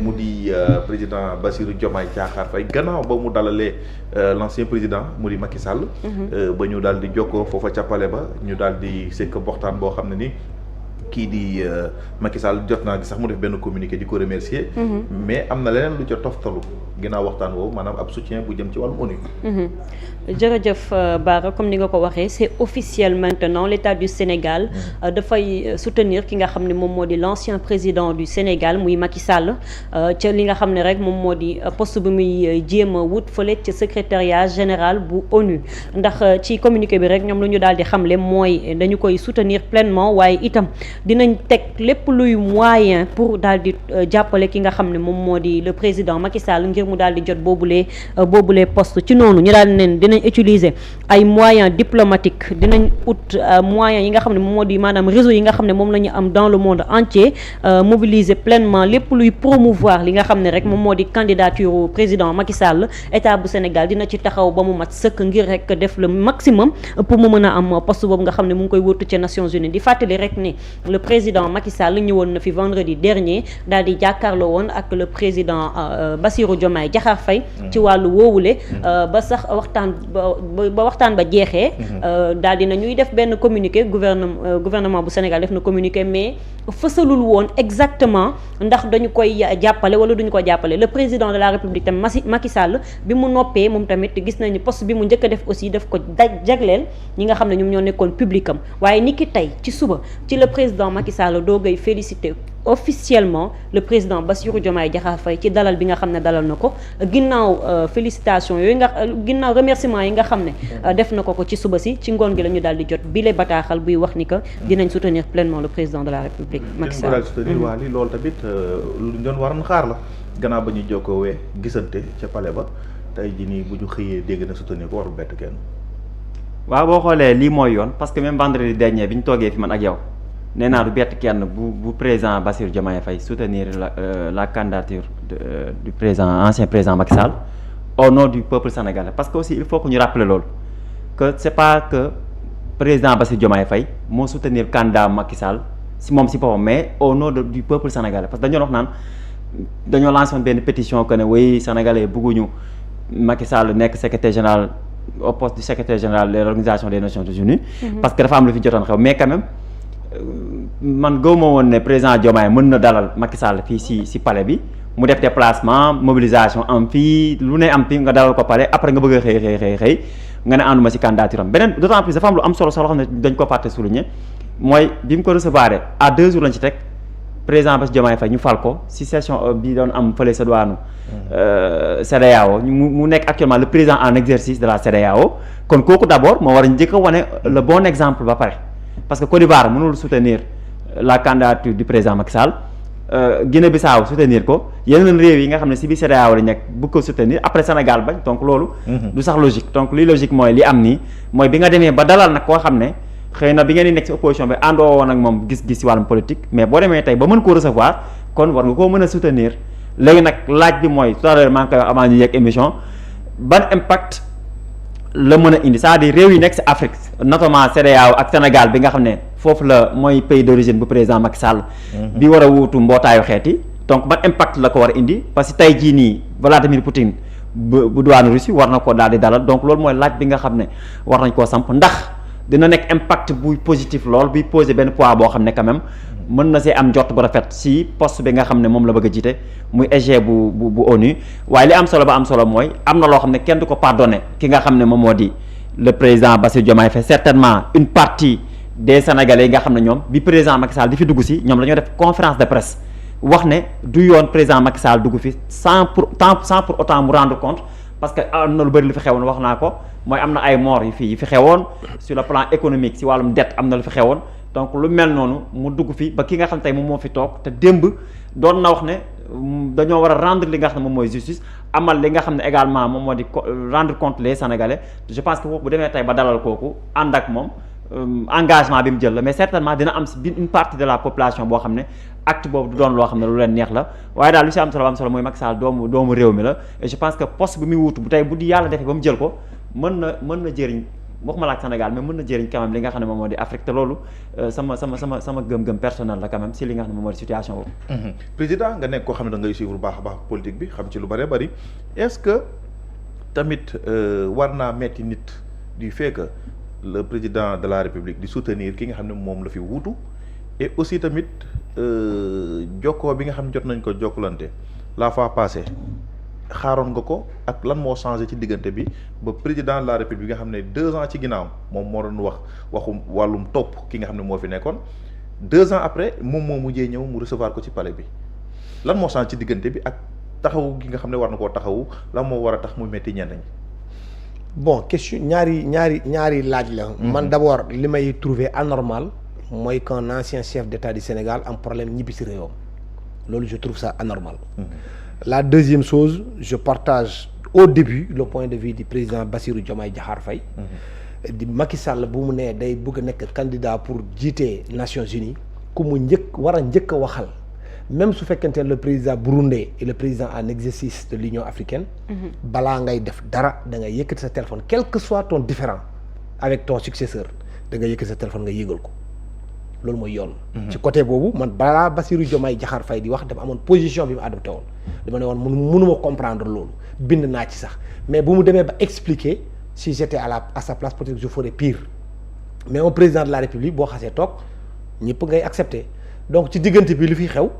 mu di président Bassirou Diomaye Diakhar Faye gannaaw ba mu dalalee l'ancien président mu di Macky Sall. ba ñu daal di jokkoo foofa ca palais ba ñu daal di sekk waxtaan boo xam ne ni kii di Macky Sall jot naa gi sax mu def benn communiqué di ko remercier. mais am na leneen lu ca toftalu ginnaaw waxtaan woowu maanaam ab soutien bu jëm ci wàllum ONU. jërëjëf Bara comme ni nga ko waxee c'est officiel maintenant l'État du Sénégal dafay soutenir ki nga xam ne moom moo di l'ancien président du Sénégal muy Macky Sall ca li nga xam ne rek moom moo di poste bi muy jéem a wut fële ca secrétariat général bu ONU ndax ci communiqué bi rek ñoom lu ñu daal di xamle mooy dañu koy soutenir pleinement waaye itam dinañ teg lépp luy moyen pour daal di jàppale ki nga xam ne moom moo di le président Macky Sall ngir mu daal di jot boobulee poste ci noonu ñu daal neen dinañ utiliser ay moyens diplomatiques dinañ ut moyens yi nga xam ne moom moo di maanaam réseau yi nga xam ne moom la ñu am dans le monde entier mobiliser pleinement lépp luy promouvoir li nga xam ne rek moom moo di candidature président Macky Sall état bu Sénégal dina ci taxaw ba mu mat sëkk ngir rek def le maximum pour mu mën a am poste boobu nga xam ne mu ngi koy wóotu ci Nations Unies di fàttali rek ni le président Macky Sall ñëwoon na fi vendredi dernier daal di jàkkaarloo woon ak le président Bassirou Diomaye Diakhar Faye ci wàllu woowule ba sax waxtaan ba jeexee daal dina ñuy def benn communiqué gouvernement bu Sénégal def na communiqué mais fësalul woon exactement ndax dañu koy jàppale wala duñu ko jàppale le président de la République tam Macky Sall bi mu noppee moom tamit gis nañu poste bi mu njëkk a def aussi daf ko jagleel ñi nga xam ne ñoom ñoo nekkoon public am waaye ni ki tey ci suba ci le président Macky Sall doogay félicité officiellement le président Bassirou Diomaye Diakhar Faye ci dalal bi nga xam ne dalal na ko ginnaaw félicitations yooyu ginnaaw remerciement yi nga xam ne def na ko ci suba si ci ngoon gi la ñu daal di jot bile bataaxal buy wax ni que dinañ soutenir pleinement le président de la République Macky Sall. soutenir waa li loolu tamit lu ñu doon waroon xaar la gannaaw ba ñu jokkoowee gisante ca palais ba tey jii nii bu ñu xëyee dégg na soutenir ko warul bett kenn. waaw boo xoolee lii mooy yoon parce que même vendredi dernier bi ñu toogee fi man ak yow. nee naa du bett kenn bu président Bassirou Diomaye Faye soutenir la candidature du président ancien président Macky Sall au nom du peuple sénégalais parce que aussi il faut que ñu rappeler loolu que c'est pas que président Bassirou Diomaye Faye moo soutenir candidat Macky Sall si boppam mais au nom du peuple sénégalais parce que dañoo wax naan dañoo lancé woon benn pétition que ne oui sénégalais bëgguñu Macky Sall nekk secrétaire général au poste du secrétaire général de l'Organisation des Nations Unies parce que dafa am lu fi jotoon xew mais quand même man gëwuma woon ne président Diomaye mën na dalal Macky Sall fii si palais bi mu def déplacement mobilisation am fii lu ne am fii nga dalal ko palais après nga bëgg a xëy nga ne ànduma si candidature am beneen d'autant plus dafa am lu am solo sax loo xam ne dañ ko fàtte souligner mooy bi mu ko recevoir à 2 jours lañ ci teg président Bassirou Diomaye Faye ñu fal ko si session bi doon am fële sa douane CEDEAO mu nekk actuellement le président en exercice de la CEDEAO kon kooku d'abord moo war a njëkk a wane le bon exemple ba pare parce que Côte d'Ivoire mënul soutenir la candidature du président Macky Sall Guinée-Bissau soutenir ko yeneen réew yi nga xam ne si biir CEDEAO la nekk bu ko soutenir après Sénégal bañ donc loolu du sax logique donc li logique mooy li am nii mooy bi nga demee ba dalal nag koo xam ne xëy na bi ngeen di nekk si opposition bi àndoo woon ak moom gis-gis si wàllum politique mais boo demee tey ba mën koo recevoir kon war nga koo mën a soutenir léegi nag laaj bi mooy tout à l'heure maa ngi koy wax avant ñu yegg émission ban impact la mën a indi c'est-à-dire réew yi nekk si Afrique notamment CEDEAO ak Sénégal bi nga xam ne foofu la mooy pays d'origine bu président Macky Sall bi war a wuutu mbootaayu xeet yi donc ban impact la ko war a indi parce que tey jii nii Vladimir Poutine bu douane Russie war na ko daal di dalal donc loolu mooy laaj bi nga xam ne war nañ koo samp ndax dina nekk impact buy positif lool buy poser benn poids boo xam ne quand même mën na see am njort bu rafet si poste bi nga xam ne moom la bëgg a jiite muy EG bu ONU waaye li am solo ba am solo mooy am na loo xam ne kenn du ko pardonné ki nga xam ne moom moo di le président Bassirou Diomaye Faye certainement une partie des Sénégalais yi nga xam ne ñoom bi président Macky Sall di fi dugg si ñoom dañoo def conférence de presse wax ne du yoon président Macky Sall dugg fi sans pour autant mu rendre compte parce que am na lu bëri lu fi xewoon wax naa ko mooy am na ay morts yi fi xewoon sur le plan économique si wàllum dette am na lu fi xewoon donc lu mel noonu mu dugg fi ba ki nga xam tey moom moo fi toog te démb doon na wax ne dañoo war a rendre li nga xam ne moom mooy justice amal li nga xam ne également moom moo di rendre compte les Sénégalais je pense que bu demee tey ba dalal kooku ànd ak moom engagement bi mu jël la mais certainement dina am si une partie de la population boo xam ne acte boobu du doon loo xam ne lu leen neex la waaye daal lu si am solo mooy Macky Sall doomu réew mi la et je pense que poste bi muy wuutu bu tey bu di yàlla defee ba mu jël ko mën na jëriñ waxuma la ak Sénégal mais mën na jëriñ quand même li nga xam ne moom moo di Afrique te loolu sama gëm-gëm personnel la quand même si li nga xam ne moom moo di situation boobu. président nga nekk koo xam ne da ngay suivre baax a baax politique bi xam ci lu bëree bëri est-ce que tamit war naa metti nit du fait que le président de la République di soutenir ki nga xam ne moom la fi wuutu et aussi tamit jokkoo bi nga xam ne jot nañ ko jokkalante la fois passée xaaroon nga ko ak lan moo changé ci diggante bi ba président de la République nga xam ne 2 ans ci ginnaaw moom moo doon waxu wàllum topp ki nga xam ne moo fi nekkoon 2 ans après moom moo mujjee ñëw mu recevoir ko ci palais bi lan moo changé ci diggante bi ak taxawu gi nga xam ne war na koo taxawu lan moo war a tax mu metti ñenn ñi. bon question ñaari laaj la. man d'abord li may trouver anormal mooy qu'un ancien chef d'État du Sénégal am problème ñibbi si réewam loolu je trouve ça anormal. La deuxième chose, je partage au début le point de vue du président Bassirou Diomaye Diakhar Faye. di Macky Sall bu mu nee day bëgg a nekk candidat pour jiite Nations Unies ku mu war a njëkk a waxal même su fekkente ne le président burundais et le président en exercice de l'Union africaine. balaa ngay def dara da ngay yëkkati sa téléphone quel que soit ton différend avec ton successeur da nga yëkkati sa téléphone nga yëgal ko. loolu mooy yoon. ci côté boobu man balaa Bassirou Diomaye Diakhar Faye di wax dafa amoon position bi mu adopté woon dama ne woon mënuma comprendre loolu bind naa ci sax mais bu mu demee ba expliquer si j'étais à sa place peut-être que je ferais pire mais un président de la République boo xasee toog ñëpp ngay accepter donc ci diggante bi li fi xew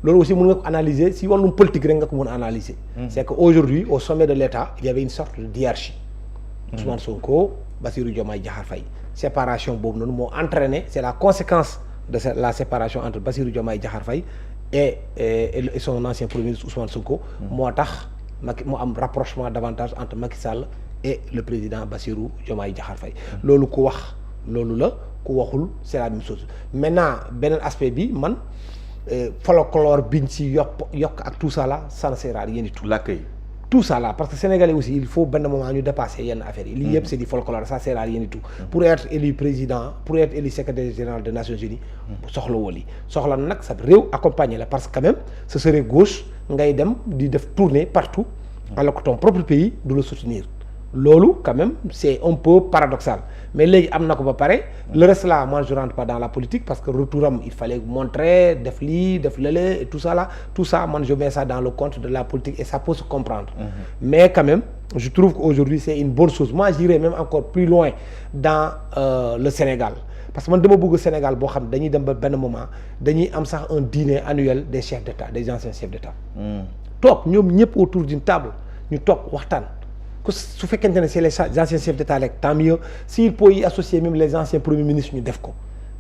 loolu aussi mën nga ko analyser si wàllum politique rek nga ko mën a analyser. C'est que aujourd'hui au sommet de l'État il y avait une sorte de hiérarchie. Ousmane Sonko Bassirou Diomaye Diakhar Faye. séparation boobu noonu moo entraîné c'est la conséquence de la séparation entre Bassirou Diomaye Diakhar Faye et son ancien premier ministre Ousmane Sonko. moo tax mu am rapprochement davantage entre Macky Sall et le président Bassirou Diomaye Diakhar Faye. loolu ku wax loolu la ku waxul c'est la même chose maintenant beneen aspect bi man folklore biñ ci yokk ak tout ça là ça ne sert à rien du tout. l'accueil. tout ça là parce que sénégalais aussi il faut benn moment ñu dépasser yenn affaires yi lii yëpp c'est du folklore ça sert à rien du tout pour être élu président pour être élu secrétaire général des Nations Unies soxla woo lii soxla nag sa réew accompagner la parce que quand même ce serait gauche ngay dem di def tournée partout alors que ton propre pays du la soutenir loolu quand même c'est un peu paradoxal mais léegi am na ko ba pare le reste là moi je rentre pas dans la politique parce que retouram il fallait montrer def lii def lële et tout ça man je mets ça dans le compte de la politique et ça peut se comprendre mais quand même je trouve qu'aujourd'hui c'est une bonne chose moi j'irais même encore plus loin dans le Sénégal parce que man dama bëgg Sénégal boo xam dañuy dem ba benn moment dañuy am sax un dîner annuel des chefs d'État des anciens chefs d'État toog ñoom ñëpp autour d'une table ñu toog waxtaan su fekkente ne c'est les anciens chefs d'État rek tant mieux s'il peut y associer même les anciens premiers ministres ñu def ko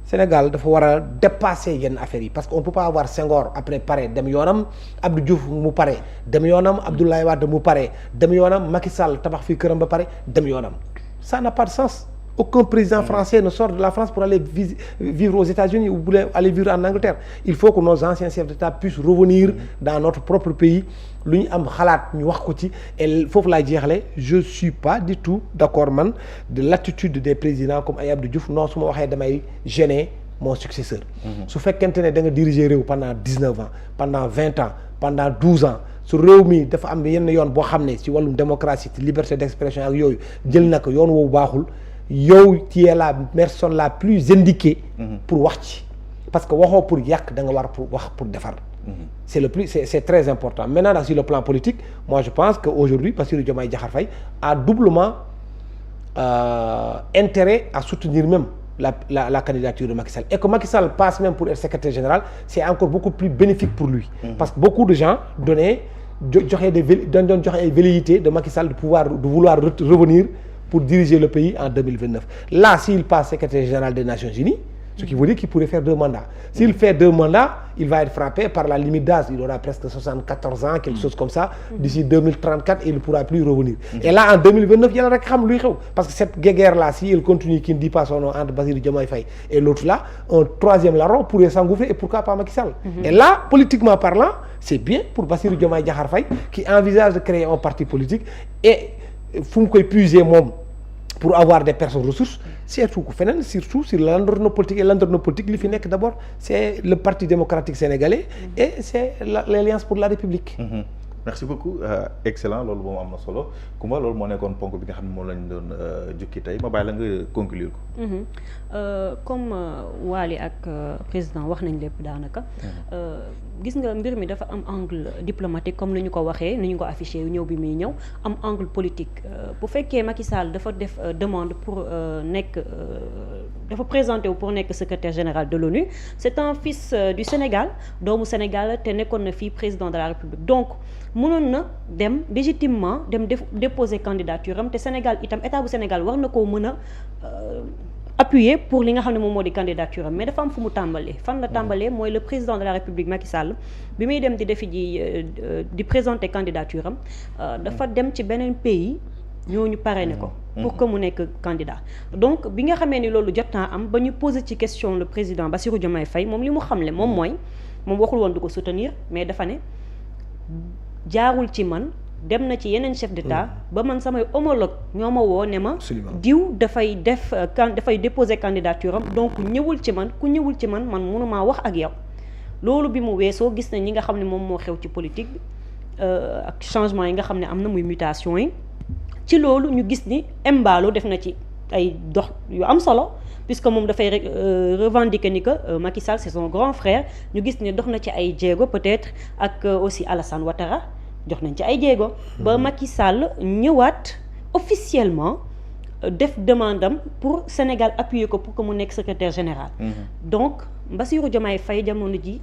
Sénégal dafa war a dépasser yenn affaires yi parce que on peut pas avoir Senghor après pare dem yoonam Abdou Diouf mu pare dem yoonam Abdoulaye Wade mu pare dem yoonam Macky Sall tabax fii këram ba pare dem yoonam ça n'a pas de sens aucun président français ne sort de la France pour aller vivre aux États-Unis ou pour aller vivre en Angleterre il faut que nos anciens chefs d'État puissent revenir dans notre propre pays lu ñu am xalaat ñu wax ko ci et foofu laay jeexale je suis pas du tout d'accord man de l'attitude des présidents comme ay Abdou Diouf non su ma waxee damay gêner mon successeur su fekkente ne da nga diriger réew pendant 19 ans pendant 20 ans pendant 12 ans su réew mi dafa am yenn yoon boo xam ne ci wàllum démocratie ci liberté d'expression ak yooyu jël na ko yoon woowu baaxul yow tu es la personne la plus indiquée pour wax ci parce que waxoo pour yàq da nga war pour wax pour defar c'est très important maintenant sur le plan politique moi je pense que aujourd'hui Bassirou Diomaye Diakhar Faye a doublement intérêt à soutenir même la candidature de Macky Sall et que Macky Sall passe même pour être secrétaire général c'est encore beaucoup plus bénéfique pour lui parce que beaucoup de gens doon joxe ay velléités de Macky Sall de vouloir revenir pour diriger le pays en 2029 là s'il passe secrétaire général des Nations Unies ce qui veut dire qu'il pourrait faire 2 mandats s'il fait 2 mandats il va être frappé par la limite d'âge il aura presque 74 ans quelque chose comme ça d'ici 2034 il ne pourra plus revenir et là en 2029 yàlla rek xam luy xew parce que cette guéguerre là si elle continue qui ne dit pas son nom entre Bassirou Diomaye Faye et l'autre là un troisième larron pourrait s'engouffrer et pourquoi pas Macky Sall et là politiquement parlant c'est bien pour Bassirou Diomaye Diakhar Faye qui envisage de créer un parti politique et fu mu koy puiser moom pour avoir des personnes ressources surtout que feneen surtout sur l'environnement politique et l'environnement politique li fi nekk d'abord c'est le Parti démocratique sénégalais et c'est l'Alliance pour la République merci beaucoup excellent loolu moom am na solo Coumba loolu moo nekkoon ponk bi nga xam ne moom lañ doon jukki tey ma bàyyi la nga conclure ko. comme Waly ak président wax nañ lépp daanaka. gis nga mbir mi dafa am angle diplomatique comme ni ñu ko waxee ni ñu ko affiché ñëw bi muy ñëw am angle politique bu fekkee Macky Sall dafa def demande pour nekk dafa présenté wu pour nekk secrétaire général de l'ONU c'est un fils du Sénégal doomu Sénégal te nekkoon na fii président de la République donc mënoon na dem légitimement dem déposer candidature am te Sénégal itam état bu Sénégal war na koo mën a appuyer pour li nga xam ne moom moo di candidature am mais dafa am fu mu tàmbalee fan la tàmbalee mooy le président de la République Macky Sall bi muy dem di defi ji di présenter candidature am dafa dem ci beneen pays ñooñu parrainé ko pour que mu nekk candidat donc bi nga xamee ni loolu jot naa am ba ñu posé ci question le président Bassirou Diomaye Faye moom li mu xamle moom mooy moom waxul woon du ko soutenir mais dafa ne jaarul ci man dem na ci yeneen chef d'état ba man samay homologue ñoo ma woo ne ma diw dafay dafay déposer candidature am donc ñëwul ci man ku ñëwul ci man mënumaa wax ak yow loolu bi mu weesoo gis nañ ñi nga xam ne moom moo xew ci politique bi ak changement yi nga xam ne am na muy mutation yi ci loolu ñu gis ni Embalo def na ci ay dox yu am solo puisque moom dafay revendiquer ni que Macky Sall c'est son grand frère ñu gis ne dox na ci ay jéego peut-être ak aussi Alassane Ouattara jox nañ ci ay jéego ba Macky Sall ñëwaat officiellement def demande am pour Sénégal appuyer ko pour que mu nekk secrétaire général donc Bassirou Diomaye Faye jamono ji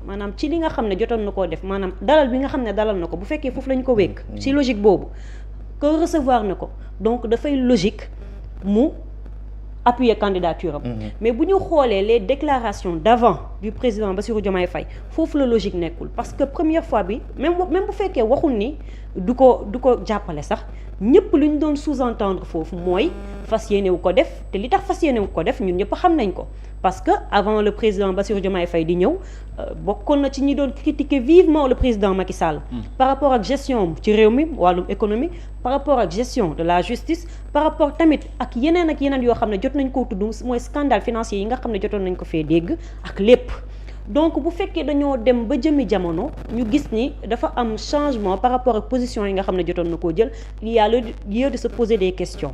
maanaam ci li nga xam ne jotoon na koo def maanaam dalal bi nga xam ne dalal na ko bu fekkee foofu la ñu ko wékk ci logique boobu que recevoir na ko donc dafay logique mu appuyer candidature am mais bu ñu xoolee les déclarations d'avant du président Bassirou Diomaye Faye foofu la logique nekkul parce que première fois bi même bu fekkee waxul ni du ko jàppale sax ñëpp lu ñu doon sous-entendre foofu mooy fas yéene wu ko def te li tax fas yéene wu ko def ñun ñëpp xam nañ ko parce que avant le président Bassirou Diomaye Faye di ñëw bokkoon na ci ñi doon critiquer vivement le président Macky Sall par rapport ak gestion ci réew mi wàllum économie par rapport ak gestion de la justice par rapport tamit ak yeneen yoo xam ne jot nañ koo tudd mooy scandale financier yi nga xam ne jotoon nañ ko fee dégg ak lépp donc bu fekkee dañoo dem ba jëmi jamono ñu gis ni dafa am changement par rapport ak position yi nga xam ne jotoon na koo jël il y a lieu de se poser des questions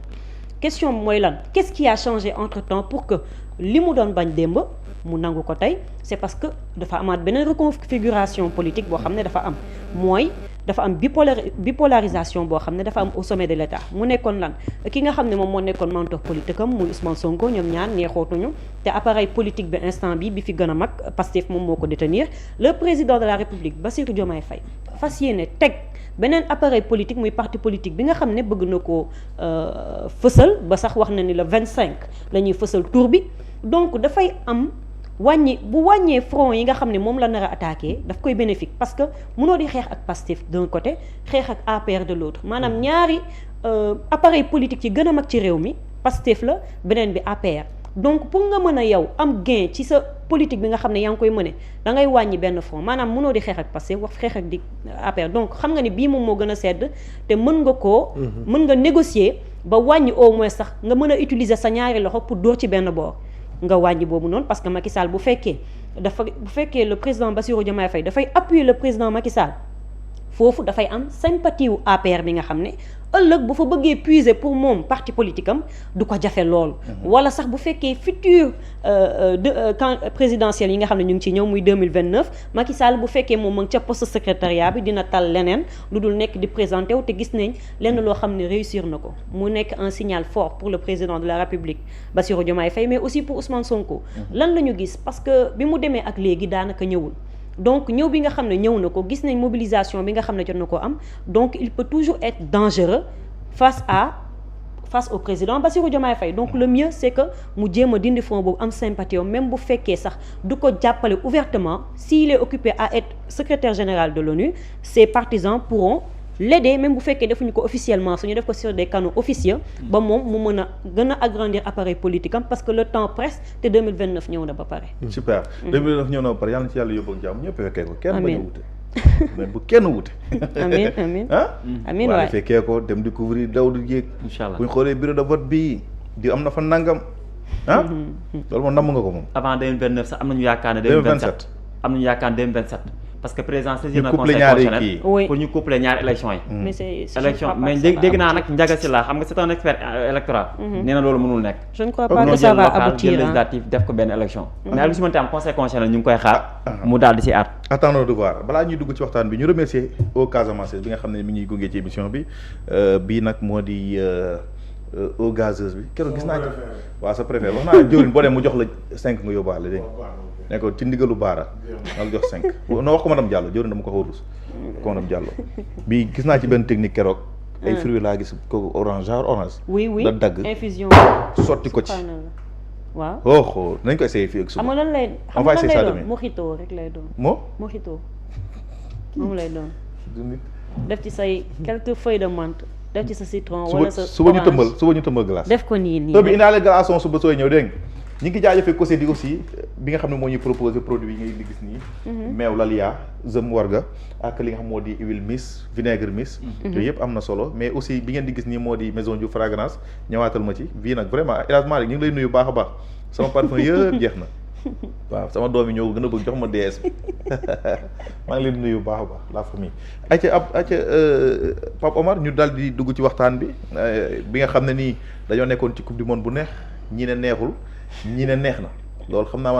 mooy lan qu'est-ce qui a changé entre-temps pour que li mu doon bañ démb mu nangu ko tey c'est parce que dafa amaat beneen reconfiguration politique boo xam ne dafa am mooy dafa am bipolarisation boo xam ne dafa am au sommet de l'État mu nekkoon lan ki nga xam ne moom moo nekkoon mentor politique am muy Ousmane Sonko ñoom ñaar neexootuñu te appareil politique bi instant bi fi gën a mag Pastef moom moo ko détenir le président de la République Bassirou Diomaye Faye fas yéene teg beneen appareil politique muy parti politique bi nga xam ne bëgg na koo fësal ba sax wax na ni le 25 la ñuy fësal tour bi donc dafay am bu wàññee front yi nga xam ne moom la nar a attaqué daf koy bénéfique parce que mënoo di xeex ak Pastef d'un côté xeex ak APR de l'autre maanaam ñaari appareil politique yi gën a mag ci réew mi Pastef la beneen bi APR donc pour nga mën a yow am gain ci sa politique bi nga xam ne yaa ngi koy mëne da ngay wàññi benn front maanaam mënoo di xeex ak Pastef wax xeex ak di APR donc xam nga ni bii moom moo gën a sedd te mën nga négocier ba wàññi au moins sax nga mën a utiliser sa ñaari loxo pour dóor ci benn boor nga wàññi boobu noonu parce que Macky Sall bu fekkee le président Bassirou Diomaye Faye dafay appuyer le président Macky Sall foofu dafay am sympathie wu APR bi nga xam ne ëllëg bu fa bëggee puiser pour moom parti politique am du ko jafe lool. wala sax bu fekkee futur camp présidentiel yi nga xam ne ñu ngi ci ñëw muy 2029 Macky Sall bu fekkee moom mu ngi ca poste secrétariat bi dina tal leneen lu dul nekk di présenté wu te gis nañ lenn loo xam ne réussir na ko mu nekk un signal fort pour le président de la République Bassirou Diomaye Faye mais aussi pour Ousmane Sonko. lan la ñu gis parce que bi mu demee ak léegi daanaka ñëwul. donc ñëw bi nga xam ne ñëw na ko gis nañ mobilisation bi nga xam ne jot na ko am donc il peut toujours être dangereux face au président Bassirou Diomaye Faye donc le mieux c'est que mu jéem a dindi front boobu am sympathie même bu fekkee sax du ko jàppale ouvertement s'il est occupé à être secrétaire général de l'ONU ses partisans pourront l'aider même bu fekkee defuñu ko officiellement suñu def ko sur des canaux officieux ba moom mu mën a gën a agrandir appareil politique am parce que le temps presse te 2029 ñëw na ba pare. super 2029 ñëw na ba pare yàlla na ci yàlla yóbbu ak jàmm ñëpp fekkee ko kenn bañ a wute mais bu kenn wute amiin amiin waay fekkee ko dem di couvrir daw di yéeg inchallah bu ñu xoolee bureau de vote bii di am na fa nangam loolu moom namm nga ko moom avant 2029 sax am nañu yaakaar ne 2027 am nañu yaakaar ne 2027 parce que président saisir na Ñu couplé conseil ñaari constitutionnel kii. Oui. pour ñu coupler ñaari élection yi. mais c'est je ne élection crois pas mais que ça va dégg naa nag aboutir. Ndiaga Sylla xam nga c'est un expert électoral. nee na loolu mënul nekk. je ne crois Comme pas non, que ça jël va local jël aboutir hein. législatif def ko benn élection. mais lu si mënti am conseil constitutionnel ñu ngi koy xaar. mu daal di si aar. attendons de voir balaa ñuy dugg ci waxtaan bi ñu remercier au Casamance bi nga xam ne mi ngi gunge ci émission bi bii nag moo di eau gazeuse bi keroog gis naa ci waaw sa préfet wax naa jëwriñ boo dem mu jox la 5 nga yóbbaale dégg nga ne ko ci ndigalu baara nga la jox 5 no wax ko madame Diallo jëwriñ dama ko xaw a rus ko madame Diallo bii gis naa ci benn technique keroog ay fruits laa gis ko orange genre orange oui oui la dagg infusion sotti ko ci waaw oh nañ ko essayé fii ak xam suba nga lan lay On va xam nga essayer ça lan lay doon demain. mojito rek lay doon moo mojito moom lay doon du nit def ci say quelques feuilles de menthe def ci sa citron suba wala sa suba ñu orange. tëmbal glace def ko nii nii heure bi indaale glaçon suba sooy ñëw dégg nga ñi ngi jaajëfee COSEDI di aussi bi nga xam ne moo ñuy proposé produit yi ngay di gis nii meew lalia zëm warga ak li nga xam moo di huile miss vinaigre miss yooyu yëpp am na solo mais aussi bi ngeen di gis nii moo di maison du fragrance ñëwaatal ma ci bii nag vraiment élargement rek ñu ngi lay nuyu baax a baax sama parfum yëpp jeex na waaw sama doom yi ñoo ko gën a bëgg jox ma DS bi maa ngi leen di nuyu bu baax a baax la famille acca Pape Omar ñu dal di dugg ci waxtaan bi bi nga xam ne nii dañoo nekkoon ci coupe du monde bu neex ñii ne neexul ñii ne neex na loolu xam naa man